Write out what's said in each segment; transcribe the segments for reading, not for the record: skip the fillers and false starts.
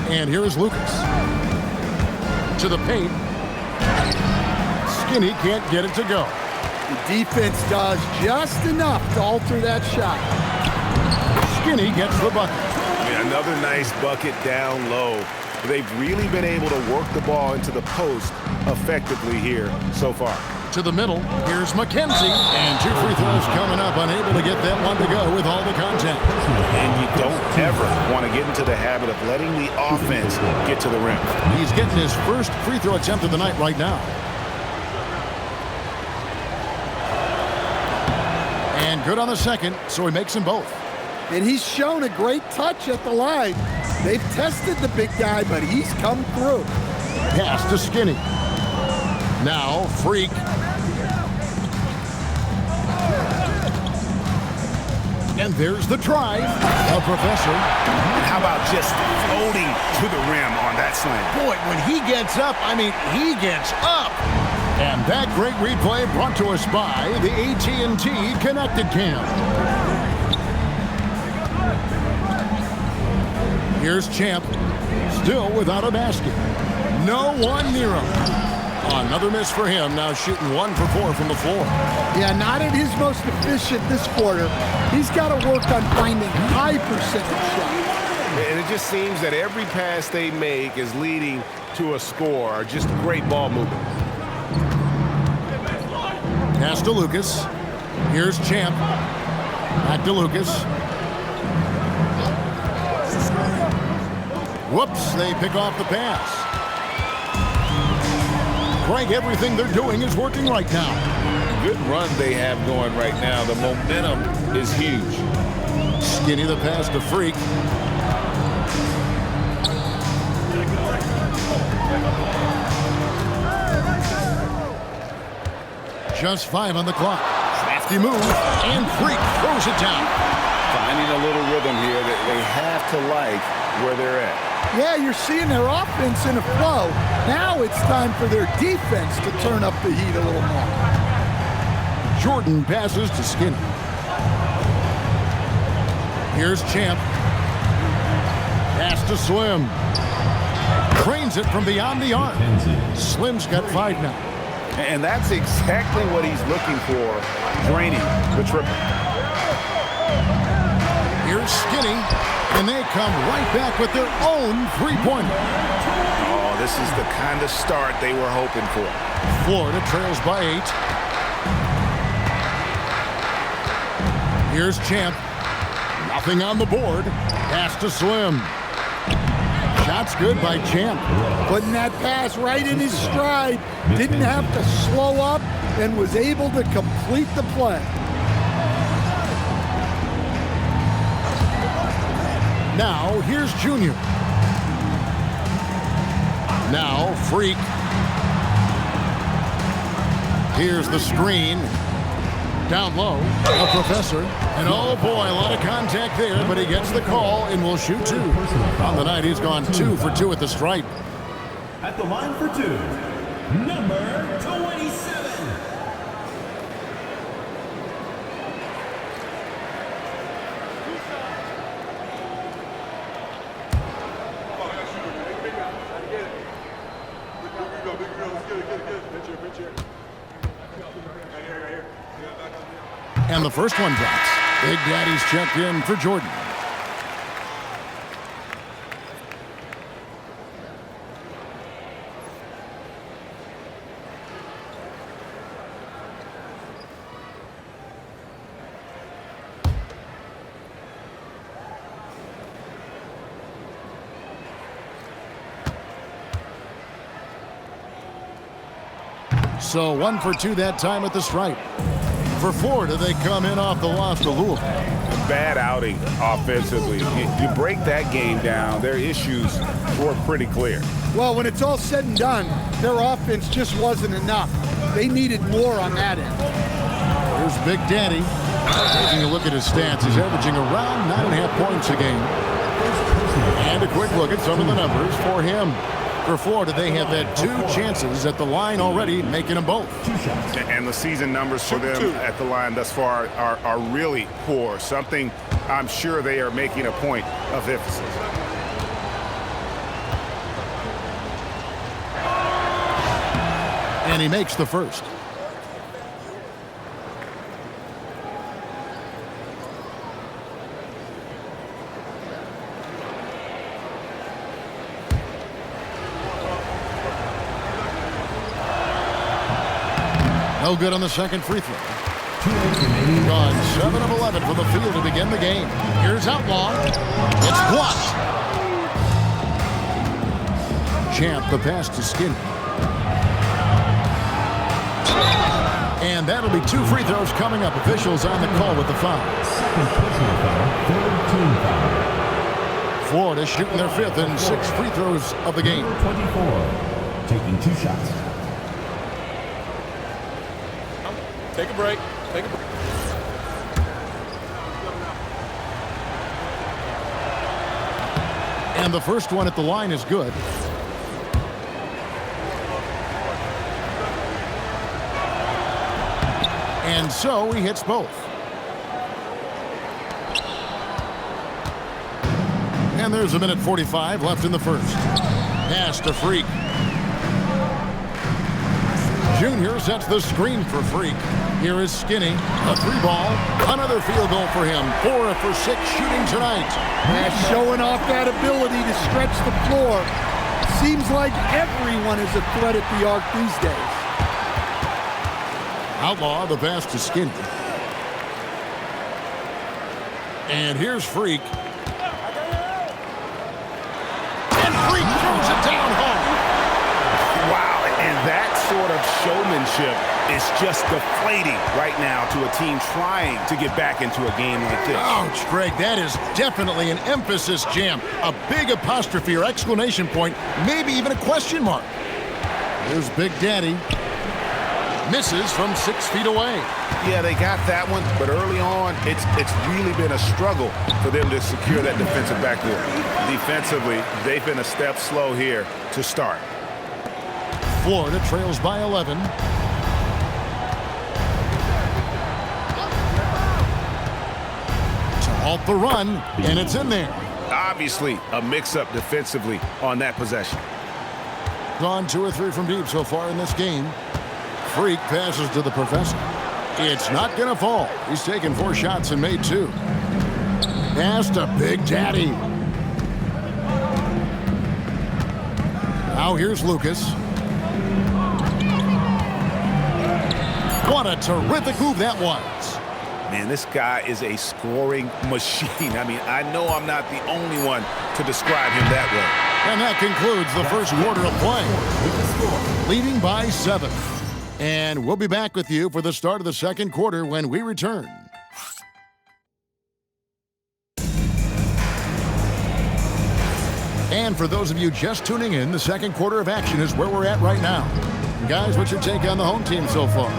And here is Lucas. To the paint. Skinny can't get it to go. The defense does just enough to alter that shot. Skinny gets the bucket. Another nice bucket down low. They've really been able to work the ball into the post effectively here so far. To the middle, here's McKenzie. And 2 free throws coming up, unable to get that one to go with all the contact. And you don't ever want to get into the habit of letting the offense get to the rim. He's getting his first free throw attempt of the night right now. And good on the second, so he makes them both. And he's shown a great touch at the line. They've tested the big guy, but he's come through. Pass to Skinny. Now, Freak. And there's the drive. A Professor. How about just floating to the rim on that slam? Boy, when he gets up, I mean, he gets up. And that great replay brought to us by the AT&T Connected Cam. Here's Champ, still without a basket. No one near him. Another miss for him, now shooting 1 for 4 from the floor. Yeah, not at his most efficient this quarter. He's got to work on finding high percentage shots. And it just seems that every pass they make is leading to a score, or just great ball movement. Pass to Lucas. Here's Champ. Back to Lucas. Whoops, they pick off the pass. Frank, everything they're doing is working right now. Good run they have going right now. The momentum is huge. Skinny the pass to Freak. Just 5 on the clock. Crafty move, and Freak throws it down. Finding a little rhythm here that they have to like where they're at. Yeah, you're seeing their offense in a flow. Now it's time for their defense to turn up the heat a little more. Jordan passes to Skinny. Here's Champ. Pass to Slim. Trains it from beyond the arc. Slim's got 5 now. And that's exactly what he's looking for, draining the triple. Here's Skinny, and they come right back with their own three-pointer. Oh, this is the kind of start they were hoping for. Florida trails by 8. Here's Champ. Nothing on the board. Pass to Slim. Shot's good by Champ. Putting that pass right in his stride. Didn't have to slow up and was able to complete the play. Now, here's Junior. Now, Freak. Here's the screen. Down low, a Professor. And oh boy, a lot of contact there, but he gets the call and will shoot 2. On the night, he's gone 2 for 2 at the stripe. At the line for 2, number 27. And the first one drops. Big Daddy's checked in for Jordan. So 1 for 2 that time at the stripe. For Florida, they come in off the loss to Louisville. Bad outing offensively. You break that game down, their issues were pretty clear. Well, when it's all said and done, their offense just wasn't enough. They needed more on that end. Here's Big Daddy. Taking a look at his stats, he's averaging around 9.5 points a game. And a quick look at some of the numbers for him. For Florida, they have had 2 chances at the line already, making them both. And the season numbers for them at the line thus far are really poor. Something I'm sure they are making a point of emphasis. And he makes the first. No good on the second free throw. Gone 7 of 11 from the field to begin the game. Here's Outlaw. It's blocked. Champ the pass to Skinny. And that'll be 2 free throws coming up. Officials on the call with the foul. Florida shooting their 5th and 6 free throws of the game. 24, taking 2 shots. Take a break. Take a break. And the first one at the line is good. And so he hits both. And there's a minute 45 left in the first. Pass to Freak. Junior sets the screen for Freak. Here is Skinny. A 3-ball. Another field goal for him. 4 for 6 shooting tonight. Showing off that ability to stretch the floor. Seems like everyone is a threat at the arc these days. Outlaw the pass to Skinny. And here's Freak. And Freak throws it down home. Wow, and that sort of showmanship is just deflating right now to a team trying to get back into a game like this. Ouch, Greg, that is definitely an emphasis jam. A big apostrophe or exclamation point, maybe even a question mark. Here's Big Daddy. Misses from 6 feet away. Yeah, they got that one, but early on, it's really been a struggle for them to secure that defensive backboard. Defensively, they've been a step slow here to start. Florida trails by 11. To halt the run, and it's in there. Obviously, a mix-up defensively on that possession. Gone 2 or 3 from deep so far in this game. Freak passes to the professor. It's not going to fall. He's taken 4 shots and made 2. Pass to Big Daddy. Now here's Lucas. What a terrific move that was. Man, this guy is a scoring machine. I mean, I know I'm not the only one to describe him that way. And that concludes the first quarter of play. Leading by 7. And we'll be back with you for the start of the second quarter when we return. And for those of you just tuning in, the second quarter of action is where we're at right now. Guys, what's your take on the home team so far?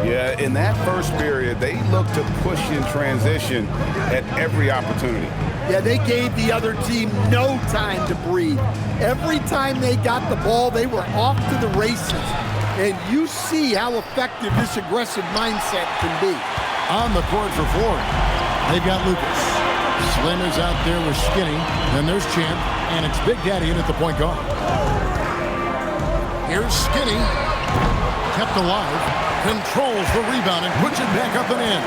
Yeah, in that first period, they looked to push in transition at every opportunity. Yeah, they gave the other team no time to breathe. Every time they got the ball, they were off to the races. And you see how effective this aggressive mindset can be. On the court for Florida, they've got Lucas. Slim is out there with Skinny. Then there's Champ, and it's Big Daddy in at the point guard. Here's Skinny. Kept alive. Controls the rebound and puts it back up and in.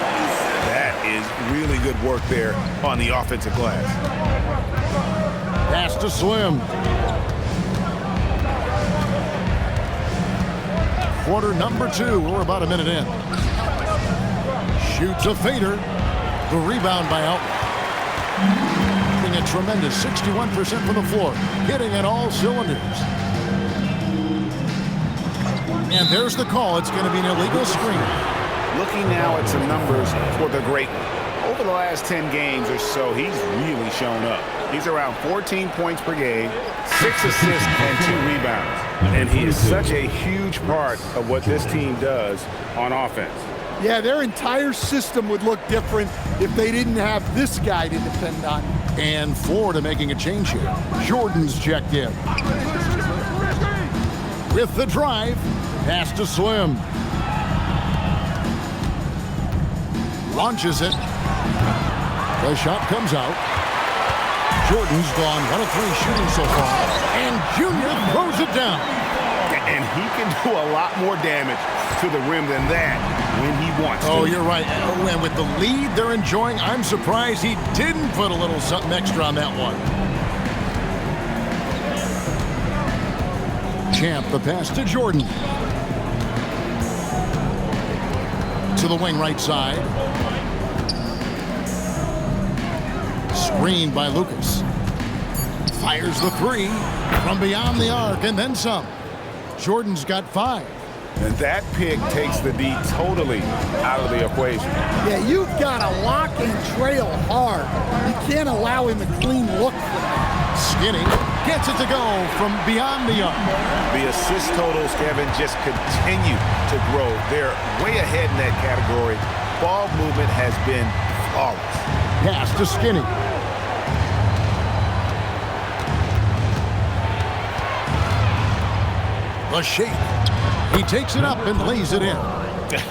That is really good work there on the offensive glass. Pass to Slim. Quarter number 2. We're about a minute in. Shoots a fader. The rebound by Outlaw. Hitting a tremendous 61% from the floor. Hitting at all cylinders. And there's the call. It's going to be an illegal screen. Looking now at some numbers for the great one. Over the last 10 games or so, he's really shown up. He's around 14 points per game, 6 assists, and 2 rebounds. And he is such a huge part of what this team does on offense. Yeah, their entire system would look different if they didn't have this guy to depend on. And Florida making a change here. Jordan's checked in. With the drive, pass to Slim. Launches it. The shot comes out. Jordan's gone 1 of 3 shooting so far. And Junior throws it down. And he can do a lot more damage to the rim than that when he wants to. Oh, you're right. And with the lead they're enjoying, I'm surprised he didn't put a little something extra on that one. Champ, the pass to Jordan. To the wing right side. Screened by Lucas. Fires the three from beyond the arc and then some. Jordan's got 5. And that pick takes the D totally out of the equation. Yeah, you've got to lock and trail hard. You can't allow him a clean look for that. Skinny gets it to go from beyond the arc. The assist totals, Kevin, just continue to grow. They're way ahead in that category. Ball movement has been flawless. Pass to Skinny. The shake. He takes it up and lays it in.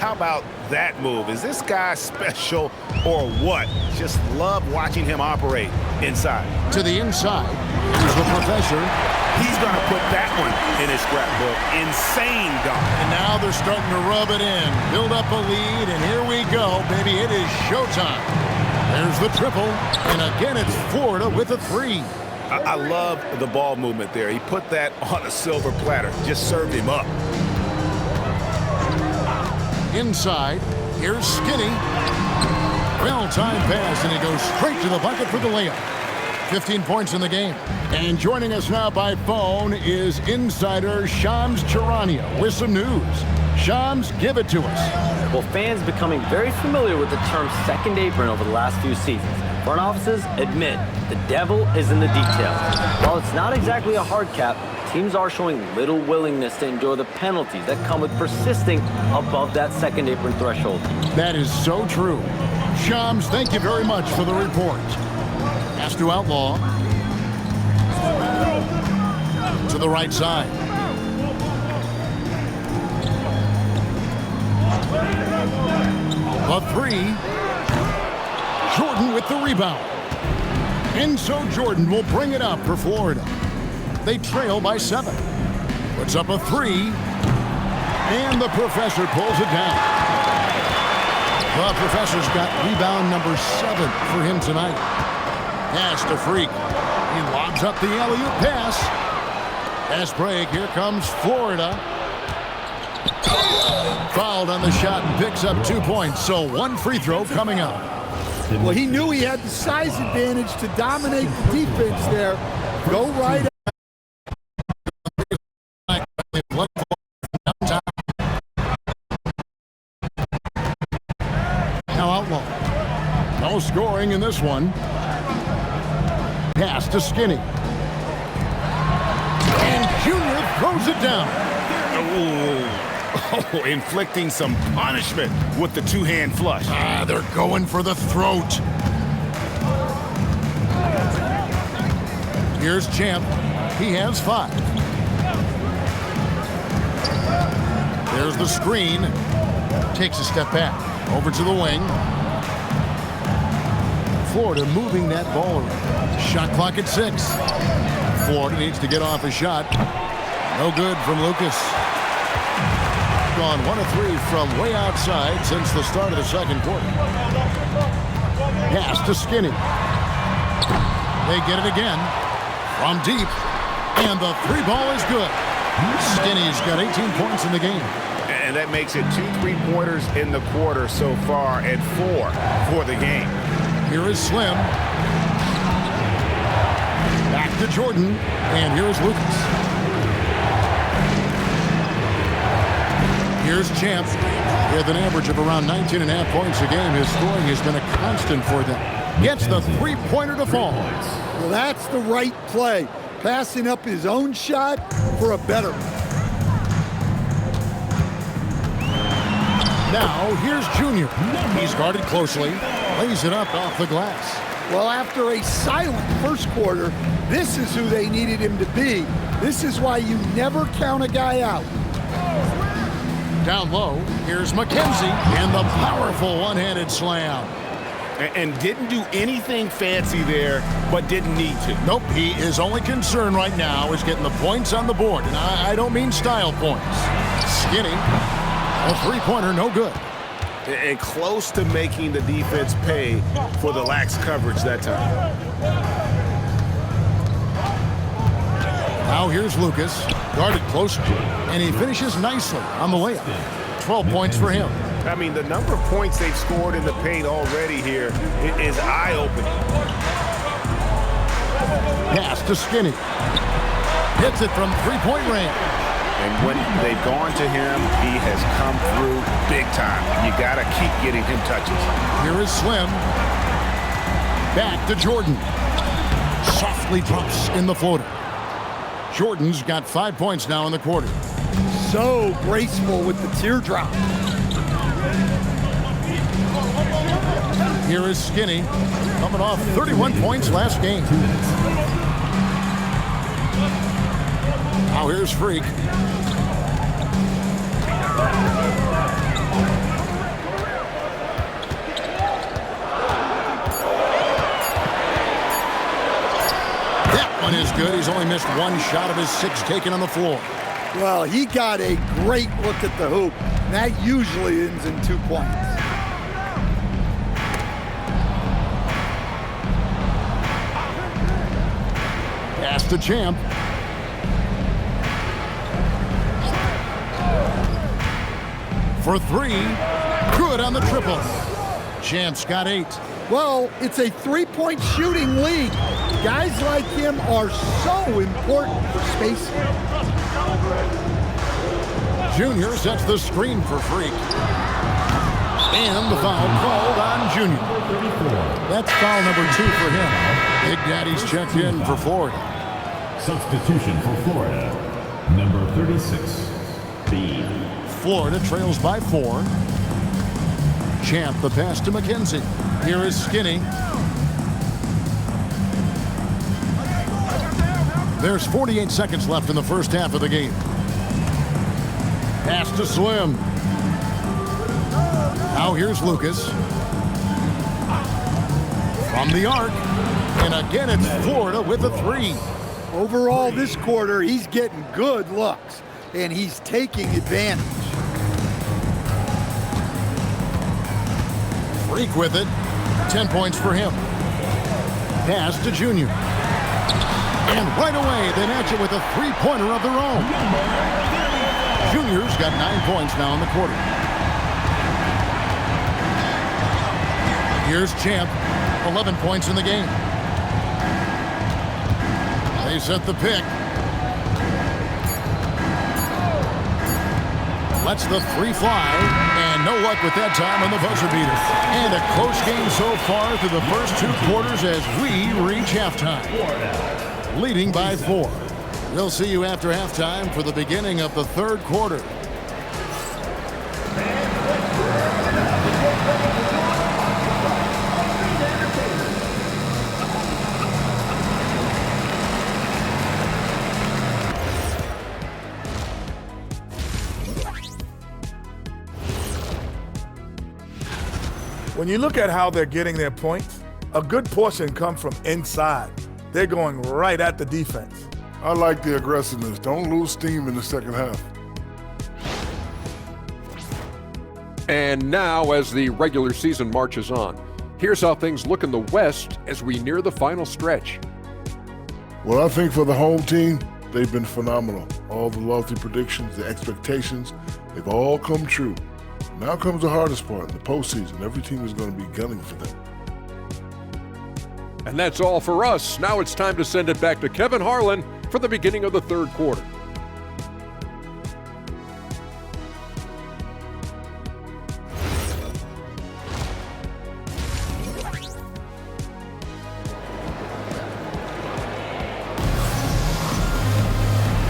How about that move? Is this guy special or what? Just love watching him operate inside. To the inside. Here's the professor. He's going to put that one in his scrapbook. Insane dunk. And now they're starting to rub it in. Build up a lead, and here we go, baby. It is showtime. There's the triple. And again, it's Florida with a 3. I love the ball movement there. He put that on a silver platter. Just served him up. Inside, here's Skinny. Well-timed pass, and he goes straight to the bucket for the layup. 15 points in the game. And joining us now by phone is insider Shams Charania with some news. Shams, give it to us. Well, fans becoming very familiar with the term second apron over the last few seasons. Front offices admit the devil is in the details. While it's not exactly a hard cap, teams are showing little willingness to endure the penalties that come with persisting above that second apron threshold. That is so true. Shams, thank you very much for the report. Pass to Outlaw. To the right side. A 3. Jordan with the rebound. And so Jordan will bring it up for Florida. They trail by 7. Puts up a 3. And the professor pulls it down. The professor's got rebound number 7 for him tonight. Pass to Freak. He lobs up the alley-oop pass. Fast break. Here comes Florida. Fouled on the shot and picks up 2 points. So 1 free throw coming up. Well, he knew he had the size advantage to dominate the defense there. Go right. Now Outlaw. No scoring in this one. Pass to Skinny. And Junior throws it down. Oh, inflicting some punishment with the two-hand flush. They're going for the throat. Here's Champ. He has 5. There's the screen. Takes a step back. Over to the wing. Florida moving that ball around. Shot clock at 6. Florida needs to get off a shot. No good from Lucas. Gone 1 of 3 from way outside since the start of the second quarter. Pass to Skinny. They get it again from deep, and the 3 ball is good. Skinny's got 18 points in the game. And that makes it 2 3-pointers in the quarter so far and 4 for the game. Here is Slim. Back to Jordan, and here's Lucas. Here's Champ. With an average of around 19.5 points a game, his scoring has been a constant for them. Gets the 3-pointer to fall. Well, that's the right play. Passing up his own shot for a better one. Now, here's Junior. He's guarded closely. Lays it up off the glass. Well, after a silent first quarter, this is who they needed him to be. This is why you never count a guy out. Down low, here's McKenzie, and the powerful one-handed slam. And didn't do anything fancy there, but didn't need to. Nope, his only concern right now is getting the points on the board. And I don't mean style points. Skinny, a three-pointer, no good. And close to making the defense pay for the lax coverage that time. Now here's Lucas, guarded close, and he finishes nicely on the layup. 12 points for him. I mean, the number of points they've scored in the paint already here is eye-opening. Pass to Skinny. Hits it from three-point range. And when they've gone to him, he has come through big time. You got to keep getting him touches. Here is Slim. Back to Jordan. Softly drops in the floater. Jordan's got 5 points now in the quarter. So graceful with the teardrop. Here is Skinny, coming off 31 points last game. Now here's Freak. That one is good. He's only missed one shot of his 6 taken on the floor. Well, he got a great look at the hoop. That usually ends in 2 points. Pass to Champ. For 3. Good on the triple. Champ's got 8. Well, it's a three-point shooting league. Guys like him are so important for spacing. Junior sets the screen for Freak. And the foul called on Junior. That's foul number 2 for him. Big Daddy's checked in for Florida. Substitution for Florida, number 36, B. Florida trails by 4. Champ the pass to McKenzie. Here is Skinny. There's 48 seconds left in the first half of the game. Pass to Slim. Now here's Lucas. From the arc. And again, it's Florida with a 3. Overall, this quarter, he's getting good looks, and he's taking advantage. Freak with it. 10 points for him. Pass to Junior. And right away, they match it with a 3-pointer of their own. Junior's got 9 points now in the quarter. Here's Champ. 11 points in the game. They set the pick. Lets the 3 fly, and no luck with that time on the buzzer beater. And a close game so far through the first 2 quarters as we reach halftime. Leading by 4. We'll see you after halftime for the beginning of the 3rd quarter. When you look at how they're getting their points, a good portion comes from inside. They're going right at the defense. I like the aggressiveness. Don't lose steam in the second half. And now, as the regular season marches on, here's how things look in the West as we near the final stretch. Well, I think for the home team, they've been phenomenal. All the lofty predictions, the expectations, they've all come true. Now comes the hardest part, in the postseason. Every team is going to be gunning for them. And that's all for us. Now it's time to send it back to Kevin Harlan for the beginning of the 3rd quarter.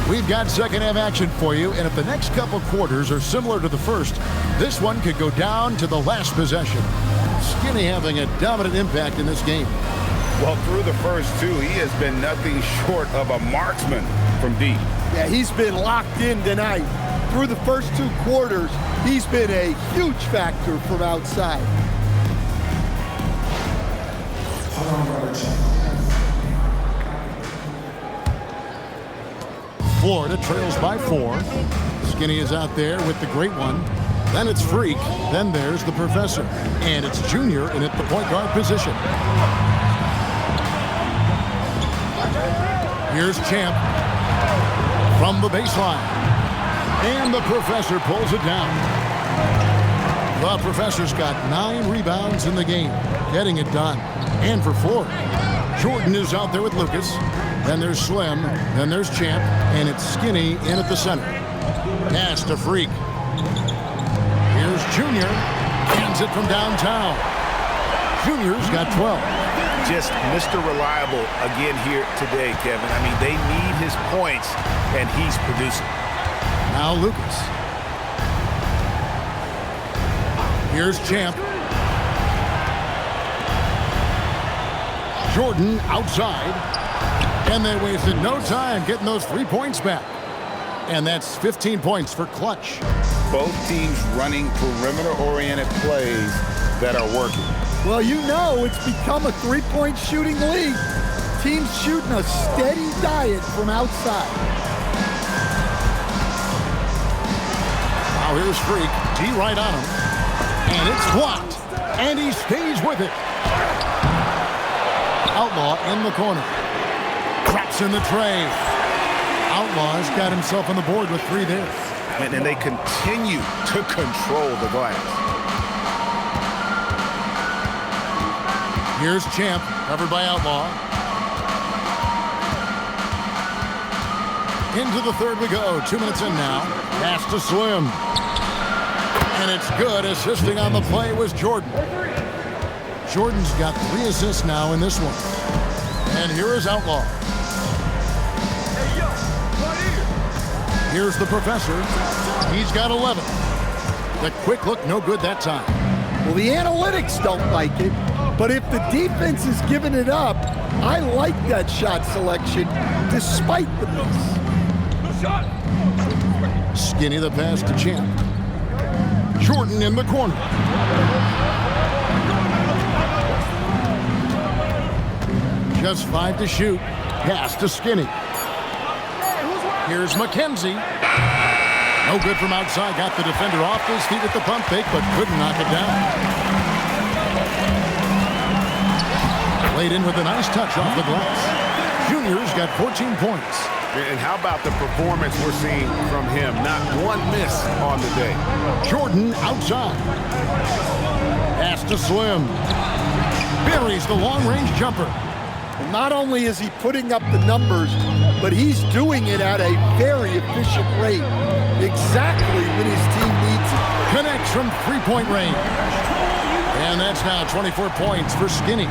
We've got second half action for you, and if the next couple quarters are similar to the first, this one could go down to the last possession. Skinny having a dominant impact in this game. Well, through the first 2, he has been nothing short of a marksman from deep. Yeah, he's been locked in tonight. Through the first 2 quarters, he's been a huge factor from outside. Florida trails by 4. Skinny is out there with the great one. Then it's Freak. Then there's the Professor. And it's Junior in at the point guard position. Here's Champ from the baseline. And the Professor pulls it down. The Professor's got 9 rebounds in the game, getting it done. And for Florida, Jordan is out there with Lucas. Then there's Slim. Then there's Champ. And it's Skinny in at the center. Pass to Freak. Here's Junior. Hands it from downtown. Junior's got 12. Just Mr. Reliable again here today, Kevin. I mean, they need his points, and he's producing. Now Lucas. Here's Champ. Jordan outside. And they wasted no time getting those 3 points back. And that's 15 points for Clutch. Both teams running perimeter-oriented plays that are working. Well, you know it's become a three-point shooting league. Teams shooting a steady diet from outside. Now here's Freak. D right on him. And it's blocked. And he stays with it. Outlaw in the corner. Drops in the tray. Outlaw's got himself on the board with 3 there. And they continue to control the glass. Here's Champ, covered by Outlaw. Into the third we go. 2 minutes in now. Pass to Slim. And it's good. Assisting on the play was Jordan. Jordan's got 3 assists now in this one. And here is Outlaw. Here's the Professor. He's got 11. The quick look, no good that time. Well, the analytics don't like it, but if the defense is giving it up, I like that shot selection despite the miss. Skinny the pass to Champ. Jordan in the corner. Just 5 to shoot. Pass to Skinny. Here's McKenzie. No good from outside. Got the defender off his feet at the pump fake, but couldn't knock it down. Played in with a nice touch off the glass. Junior's got 14 points. And how about the performance we're seeing from him? Not one miss on the day. Jordan outside. Pass to Slim. Buries the long-range jumper. And not only is he putting up the numbers, but he's doing it at a very efficient rate. Exactly when his team needs it. Connects from 3-point range. And that's now 24 points for Skinny.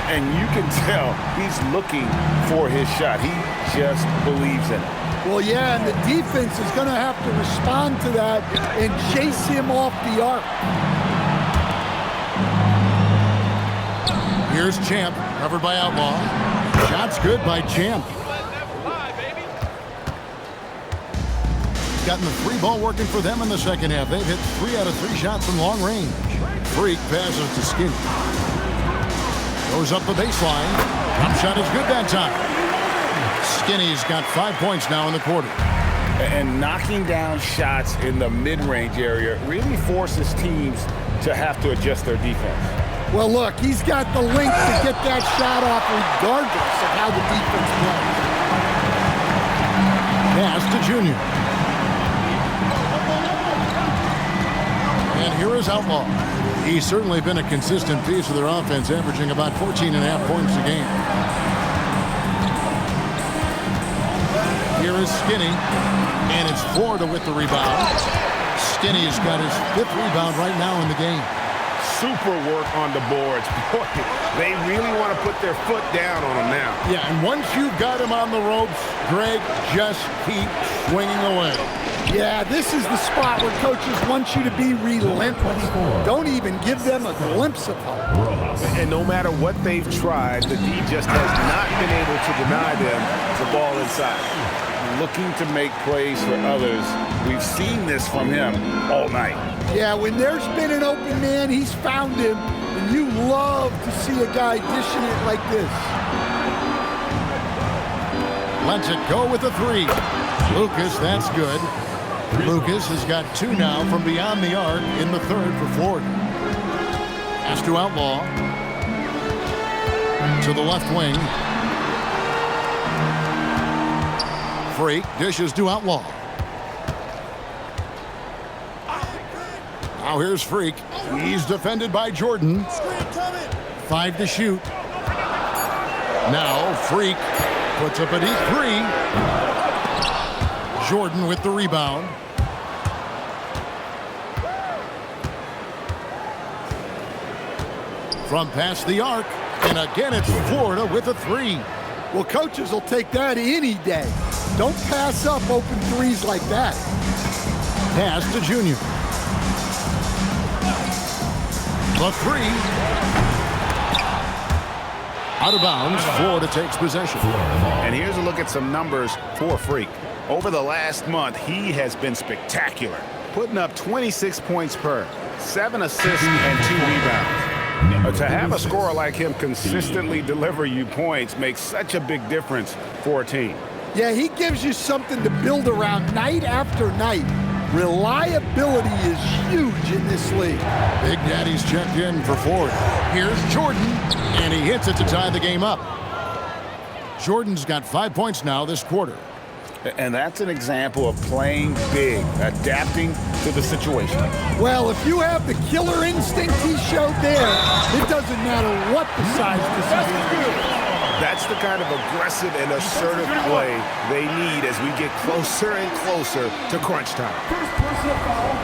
And you can tell he's looking for his shot. He just believes in it. Well, yeah, and the defense is going to have to respond to that and chase him off the arc. Here's Champ, covered by Outlaw. Shot's good by Champ. Gotten the 3 ball working for them in the second half. They've hit 3 out of 3 shots from long range. Freak passes to Skinny. Goes up the baseline. Top shot is good that time. Skinny's got 5 points now in the quarter. And knocking down shots in the mid-range area really forces teams to have to adjust their defense. Well, look, he's got the length to get that shot off regardless of how the defense plays. Pass to Junior. And here is Outlaw. He's certainly been a consistent piece of their offense, averaging about 14.5 points a game. Here is Skinny, and it's Florida with the rebound. Skinny's got his 5th rebound right now in the game. Super work on the boards. Boy, they really want to put their foot down on him now. Yeah, and once you've got him on the ropes, Greg, just keep swinging away. Yeah, this is the spot where coaches want you to be relentless. Don't even give them a glimpse of hope. And no matter what they've tried, the D just has not been able to deny them the ball inside. Looking to make plays for others. We've seen this from him all night. Yeah, when there's been an open man, he's found him, and You love to see a guy dishing it like this. Lets it go with a three. Lucas, that's good. Lucas has got two now from beyond the arc in the third for Florida. Pass to Outlaw. To the left wing. Freak dishes to Outlaw. Now here's Freak. He's defended by Jordan. 5 to shoot. Now Freak puts up a deep three. Jordan with the rebound. From past the arc. And again, it's Florida with a three. Well, coaches will take that any day. Don't pass up open threes like that. Pass to Junior. The three. Out of bounds. Florida takes possession. And here's a look at some numbers for Freak. Over the last month, he has been spectacular, putting up 26 points per, 7 assists, and 2 rebounds. To have a scorer like him consistently deliver you points makes such a big difference for a team. Yeah, he gives you something to build around night after night. Reliability is huge in this league. Big Daddy's checked in for Florida. Here's Jordan, and he hits it to tie the game up. Jordan's got 5 points now this quarter. And that's an example of playing big, adapting to the situation. Well, if you have the killer instinct he showed there, it doesn't matter what the size this is. That's the kind of aggressive and assertive play they need as we get closer and closer to crunch time. First personal foul,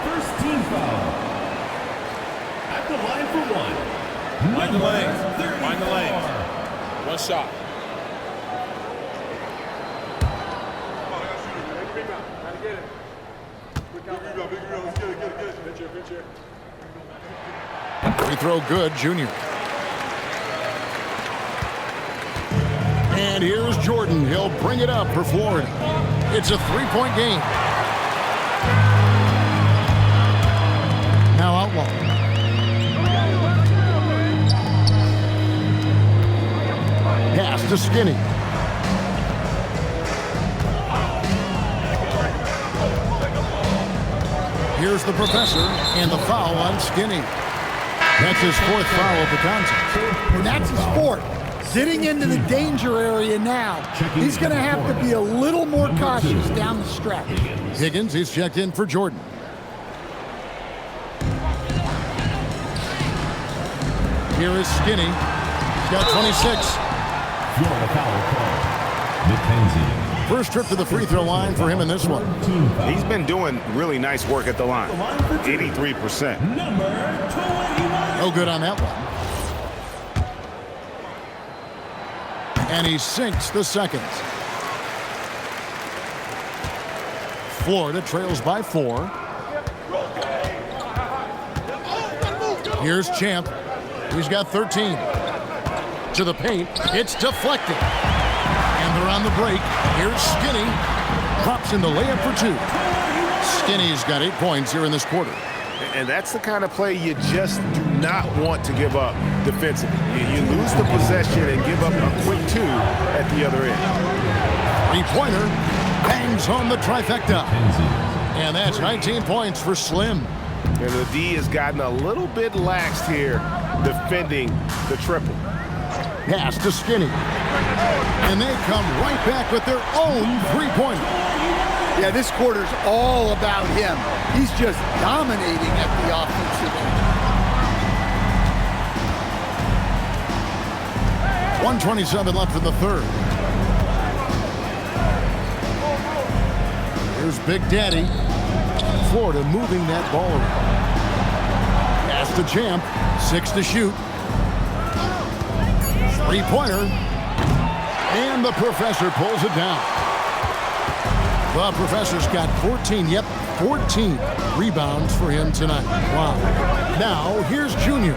first team foul. At the line for one. Mind the lanes. Mind the lanes. One shot. Free throw good, Junior. And here's Jordan. He'll bring it up for Florida. It's a three-point game. Now Outlaw. Pass to Skinny. Here's the professor, and the foul on Skinny. That's his 4th foul of the contest. And that's his 4th. Getting into the danger area now. He's going to have to be a little more cautious down the stretch. Higgins, he's checked in for Jordan. Here is Skinny. He's got 26. Florida foul call. McKenzie. First trip to the free throw line for him in this one. He's been doing really nice work at the line. 83%. Number 21. No good on that one. And he sinks the second. Florida trails by 4. Here's Champ. He's got 13. To the paint. It's deflected. And they're on the break. Here's Skinny. Drops in the layup for 2. Skinny's got 8 points here in this quarter. And that's the kind of play you just do not want to give up defensively. You lose the possession and give up a quick 2 at the other end. Three-pointer bangs home the trifecta. And that's 19 points for Slim. And the D has gotten a little bit laxed here defending the triple. Pass to Skinny. And they come right back with their own three-pointer. Yeah, this quarter's all about him. He's just dominating at the offensive end. 1:27 left in the third. Here's Big Daddy. Florida moving that ball around. Pass to Champ. 6 to shoot. Three-pointer. And the professor pulls it down. The professor's got 14 rebounds for him tonight. Wow. Now, here's Junior.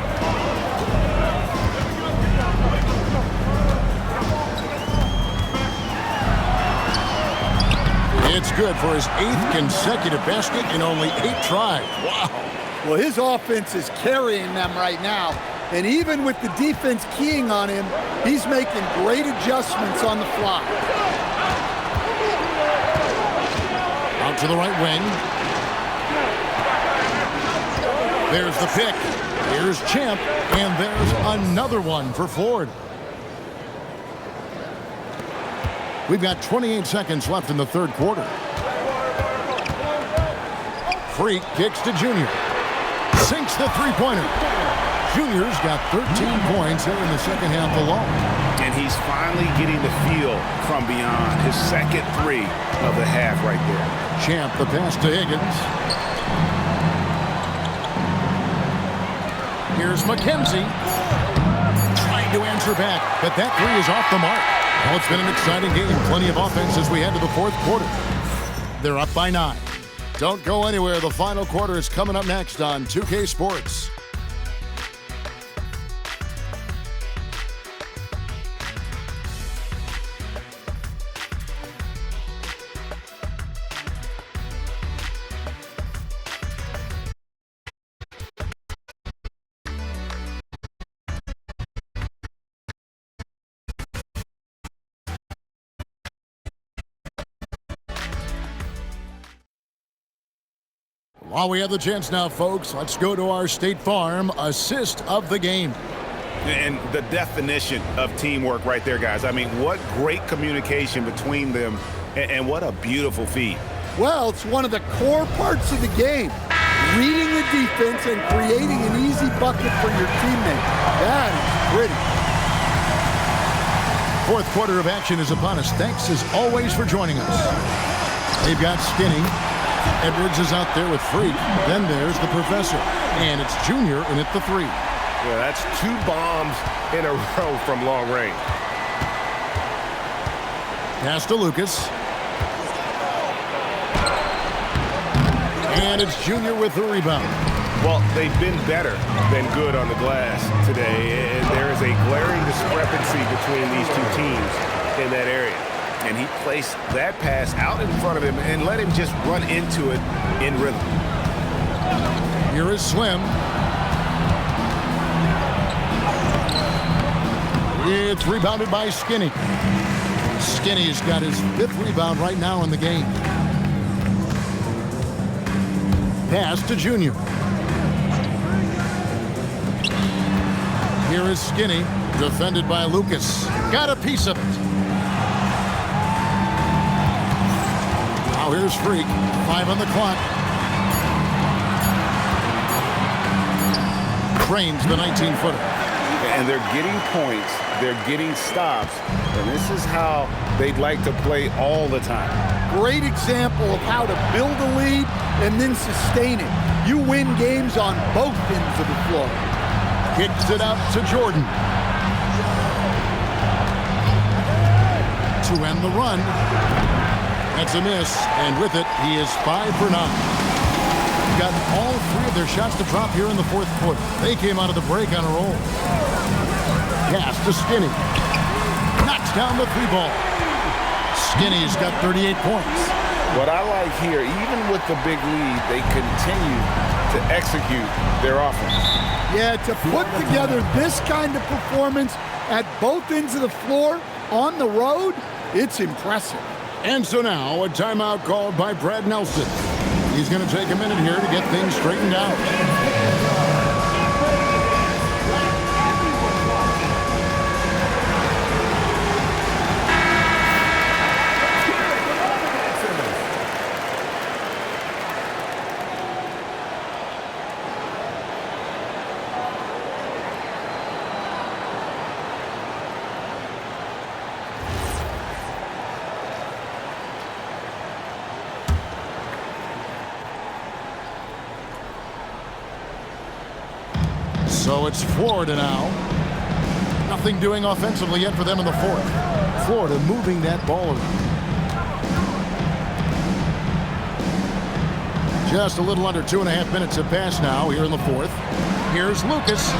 It's good for his 8th consecutive basket in only 8 tries. Wow. Well, his offense is carrying them right now. And even with the defense keying on him, he's making great adjustments on the fly. Out to the right wing. There's the pick. Here's Champ, and there's another one for Ford. We've got 28 seconds left in the third quarter. Freak kicks to Junior. Sinks the three-pointer. Junior's got 13 points here in the second half alone. And he's finally getting the feel from beyond. His second three of the half right there. Champ, the pass to Higgins. Here's McKenzie. Trying to answer back, but that three is off the mark. Well, it's been an exciting game. Plenty of offense as we head to the fourth quarter. They're up by 9. Don't go anywhere. The final quarter is coming up next on 2K Sports. While we have the chance now, folks, let's go to our State Farm assist of the game. And the definition of teamwork right there, guys. I mean, what great communication between them, and what a beautiful feat. Well, it's one of the core parts of the game. Reading the defense and creating an easy bucket for your teammate. That is pretty. Fourth quarter of action is upon us. Thanks, as always, for joining us. They've got Skinny. Edwards is out there with Freak. Then there's the Professor. And it's Junior in at the 3. Yeah, that's 2 bombs in a row from long range. Pass to Lucas. And it's Junior with the rebound. Well, they've been better than good on the glass today, and there is a glaring discrepancy between these two teams in that area. And he placed that pass out in front of him and let him just run into it in rhythm. Here is Slim. It's rebounded by Skinny. Skinny's got his 5th rebound right now in the game. Pass to Junior. Here is Skinny, defended by Lucas. Got a piece of it. Now here's Freak. 5 on the clock. Trains the 19-footer. And they're getting points. They're getting stops. And this is how they'd like to play all the time. Great example of how to build a lead and then sustain it. You win games on both ends of the floor. Kicks it out to Jordan. To end the run. That's a miss, and with it, he is 5 for 9. Got all 3 of their shots to drop here in the fourth quarter. They came out of the break on a roll. Pass to Skinny. Knocks down the 3-ball. Skinny's got 38 points. What I like here, even with the big lead, they continue to execute their offense. Yeah, to put together this kind of performance at both ends of the floor on the road, it's impressive. And so now, a timeout called by Brad Nelson. He's going to take a minute here to get things straightened out. So it's Florida now. Nothing doing offensively yet for them in the fourth. Florida moving that ball around. Just a little under 2.5 minutes have passed now here in the fourth. Here's Lucas.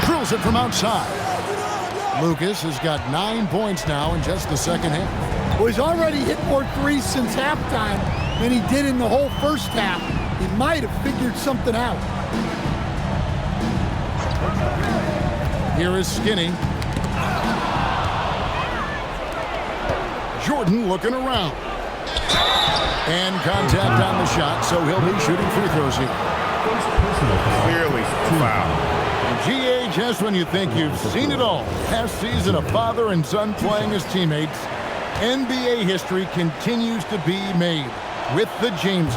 Drills it from outside. Lucas has got 9 points now in just the second half. Well, he's already hit more threes since halftime than he did in the whole first half. He might have figured something out. Here is Skinny. Jordan looking around. And contact on the shot, so he'll be shooting free throws here. Clearly foul. GA, just when you think you've seen it all. Past season, a father and son playing as teammates. NBA history continues to be made with the Jameses.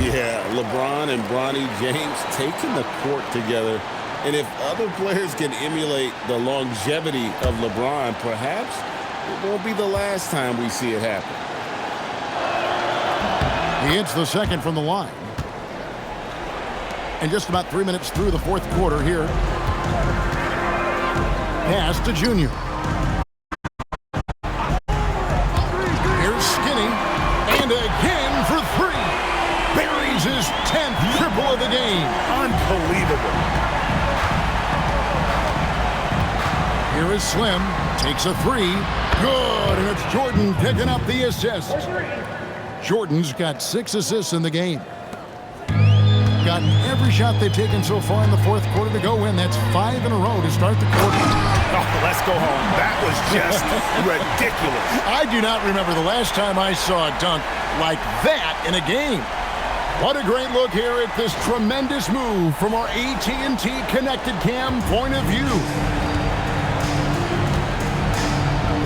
Yeah, LeBron and Bronny James taking the court together. And if other players can emulate the longevity of LeBron, perhaps it won't be the last time we see it happen. He hits the second from the line. And just about 3 minutes through the fourth quarter here. Pass to Junior. Here's Skinny. And again for three. Buries his 10th triple of the game. Unbelievable. Here is Slim. Takes a three. Good. And it's Jordan picking up the assist. Jordan's got 6 assists in the game. Gotten every shot they've taken so far in the fourth quarter to go in. That's 5 in a row to start the quarter. Oh, let's go home. That was just ridiculous. I do not remember the last time I saw a dunk like that in a game. What a great look here at this tremendous move from our AT&T Connected Cam point of view.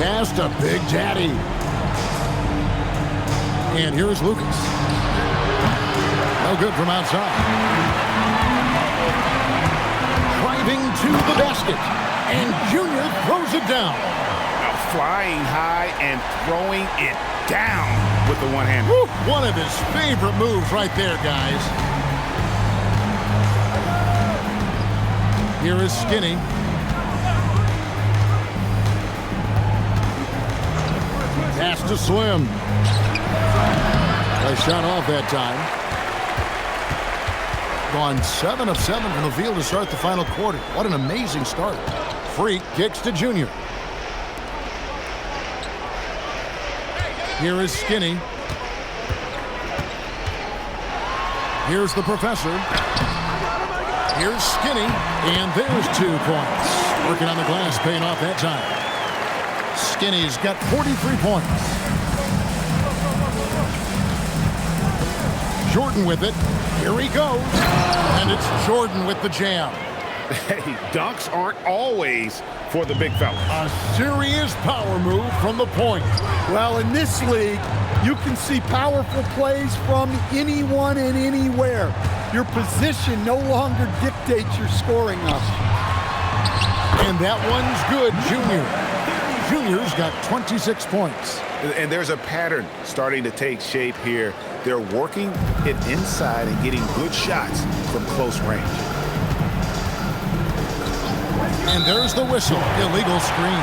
Pass to Big Daddy. And here's Lucas. No good from outside. Driving to the basket. And Junior throws it down. Now flying high and throwing it down with the one hand. One of his favorite moves right there, guys. Here is Skinny. Pass to Slim. A shot off that time. Gone 7 of 7 from the field to start the final quarter. What an amazing start. Freak kicks to Junior. Here is Skinny. Here's the Professor. Here's Skinny. And there's 2 points. Working on the glass, paying off that time. Skinny's got 43 points. Jordan with it. Here he goes. And it's Jordan with the jam. Hey, dunks aren't always for the big fella. A serious power move from the point. Well, in this league, you can see powerful plays from anyone and anywhere. Your position no longer dictates your scoring up. And that one's good, Junior. Junior's got 26 points. And there's a pattern starting to take shape here. They're working it inside and getting good shots from close range. And there's the whistle. Illegal screen.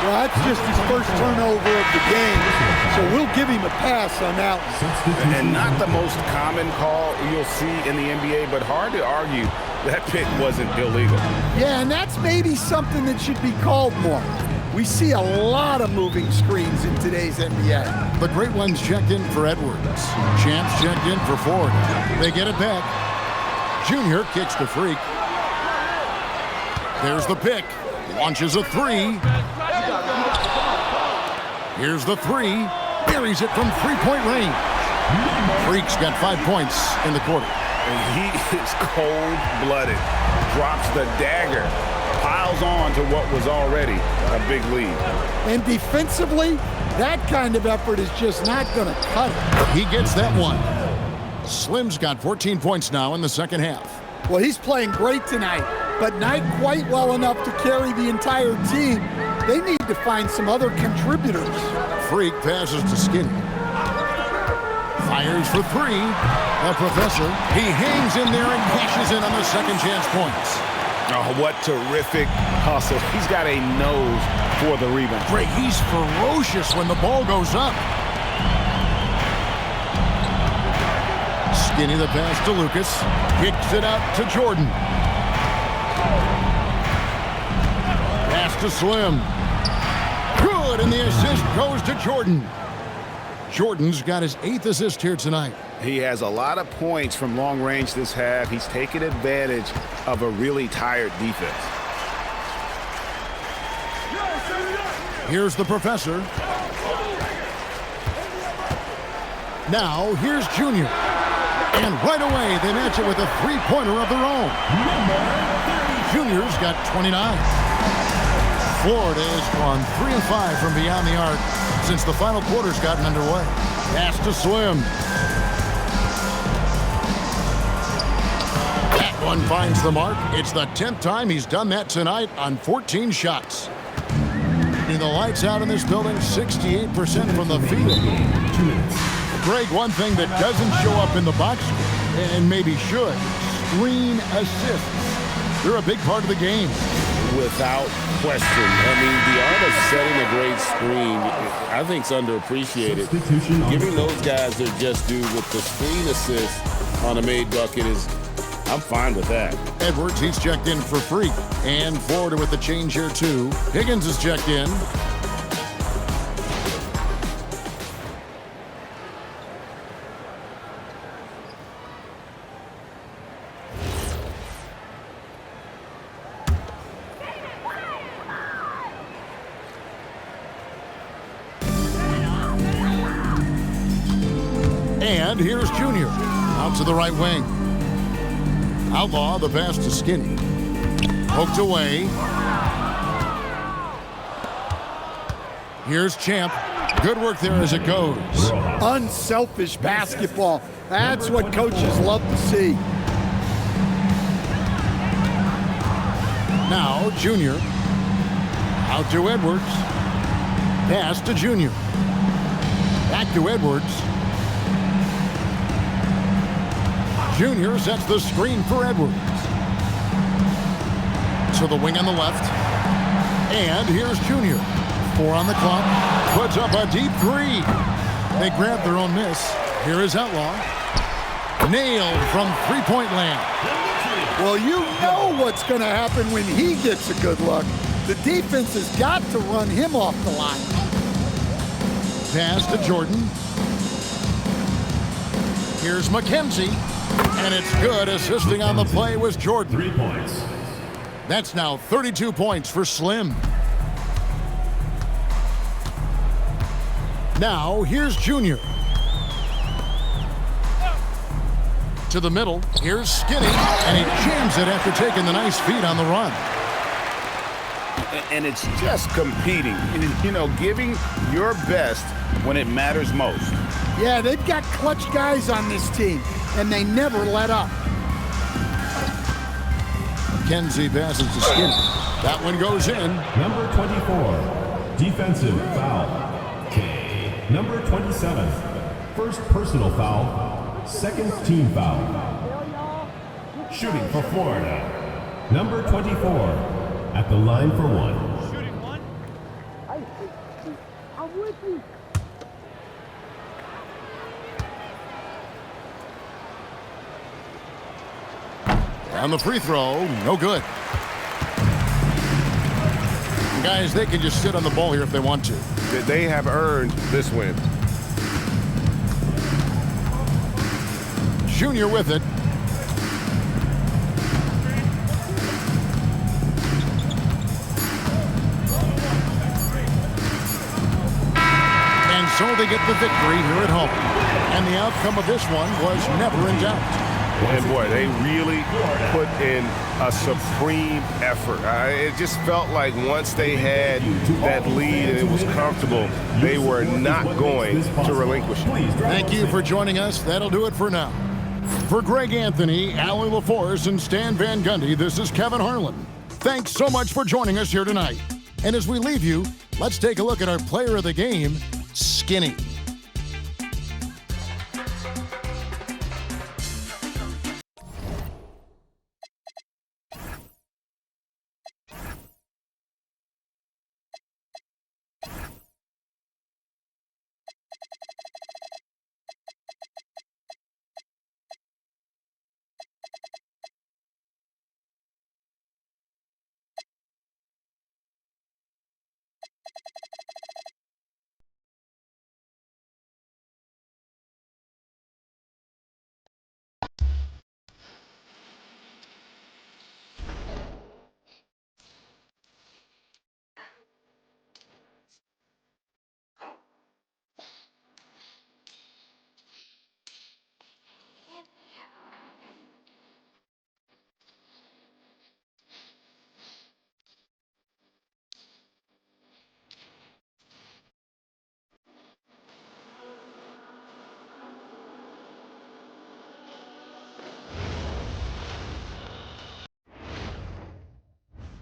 Well, that's just his first turnover of the game, so we'll give him a pass on that one. And not the most common call you'll see in the NBA, but hard to argue that pick wasn't illegal. Yeah, and that's maybe something that should be called more. We see a lot of moving screens in today's NBA. The great ones checked in for Edwards. Champs checked in for Ford. They get it back. Junior kicks to Freak. There's the pick. Launches a three. Here's the three. Buries it from three-point range. Freak's got 5 points in the quarter. And he is cold-blooded. Drops the dagger. Piles on to what was already a big lead. And defensively, that kind of effort is just not going to cut it. He gets that one. Slim's got 14 points now in the second half. Well, he's playing great tonight, but not quite well enough to carry the entire team. They need to find some other contributors. Freak passes to Skinny. Fires for three. The Professor, he hangs in there and cashes in on the second chance points. Oh, what terrific hustle. He's got a nose for the rebound. Great, he's ferocious when the ball goes up. Skinny the pass to Lucas. Kicks it out to Jordan. Pass to Slim. Good, and the assist goes to Jordan. Jordan's got his 8th assist here tonight. He has a lot of points from long range this half. He's taken advantage of a really tired defense. Here's the professor. Now, here's Junior. And right away, they match it with a three-pointer of their own. Junior's got 29. Florida has gone 3 of 5 from beyond the arc since the final quarter's gotten underway. Pass to Slim. That one finds the mark. It's the 10th time he's done that tonight on 14 shots. The lights out in this building, 68% from the field. 2 minutes. Greg, one thing that doesn't show up in the box, and maybe should, screen assists. They're a big part of the game. Without question. I mean, the art of setting a great screen, I think, is underappreciated. Giving those guys their just due with the screen assist on a made bucket is, I'm fine with that. Edwards, he's checked in for free. And Florida with the change here, too. Higgins is checked in. And here's Junior. Out to the right wing. Outlaw, the pass to Skinny. Poked away. Here's Champ. Good work there as it goes. Unselfish basketball. That's what coaches love to see. Now, Junior. Out to Edwards. Pass to Junior. Back to Edwards. Junior sets the screen for Edwards. To the wing on the left. And here's Junior. 4 on the clock. Puts up a deep three. They grab their own miss. Here is Outlaw. Nailed from three-point land. Well, you know what's going to happen when he gets a good look. The defense has got to run him off the line. Pass to Jordan. Here's McKenzie. And it's good. Assisting on the play was Jordan. 3 points. That's now 32 points for Slim. Now, here's Junior. To the middle. Here's Skinny. And he jams it after taking the nice feed on the run. And it's just competing. You know, giving your best when it matters most. Yeah, they've got clutch guys on this team, and they never let up. Kenzie passes to Skinny. That one goes in. Number 24, defensive foul. K. Number 27, first personal foul, second team foul. Shooting for Florida, number 24, at the line for one. On the free throw, no good. Guys, they can just sit on the ball here if they want to. They have earned this win. Junior with it. And so they get the victory here at home. And the outcome of this one was never in doubt. And boy, they really put in a supreme effort. It just felt like once they had that lead and it was comfortable, they were not going to relinquish it. Thank you for joining us. That'll do it for now. For Greg Anthony, Allie LaForce, and Stan Van Gundy, this is Kevin Harlan. Thanks so much for joining us here tonight. And as we leave you, let's take a look at our player of the game, Skinny.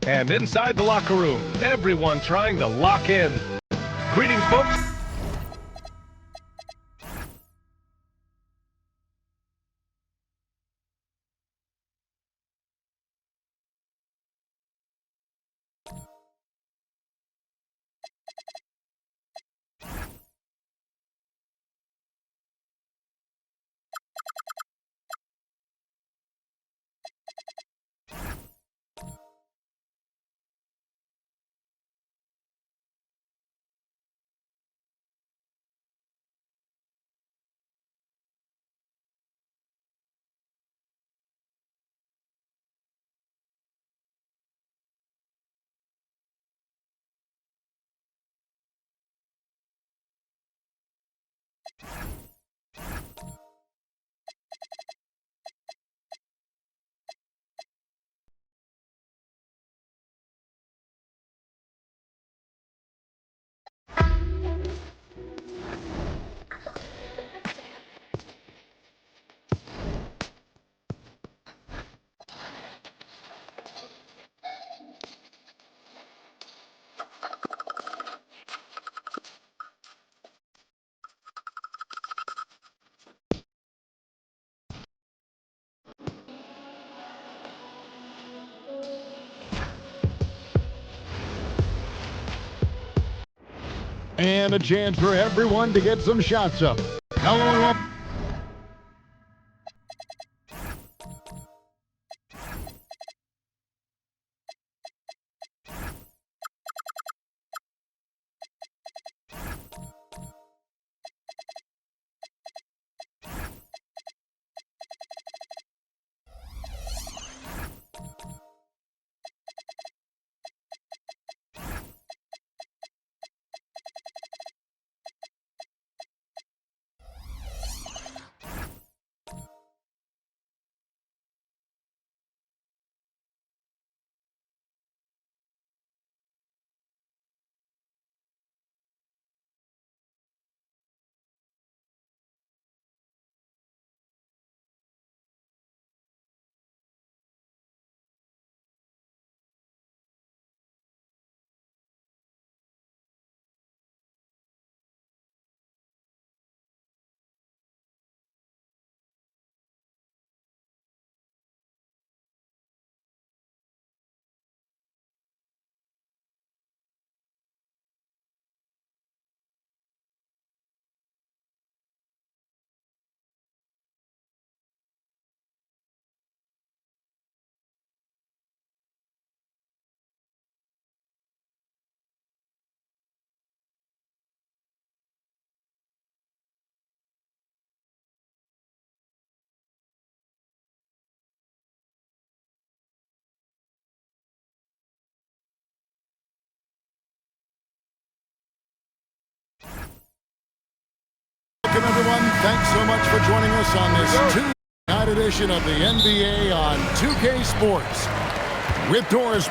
And inside the locker room, everyone trying to lock in. Greetings, folks. And a chance for everyone to get some shots up. Hello. Welcome, everyone. Thanks so much for joining us on this Tuesday night edition of the NBA on 2K Sports. With doors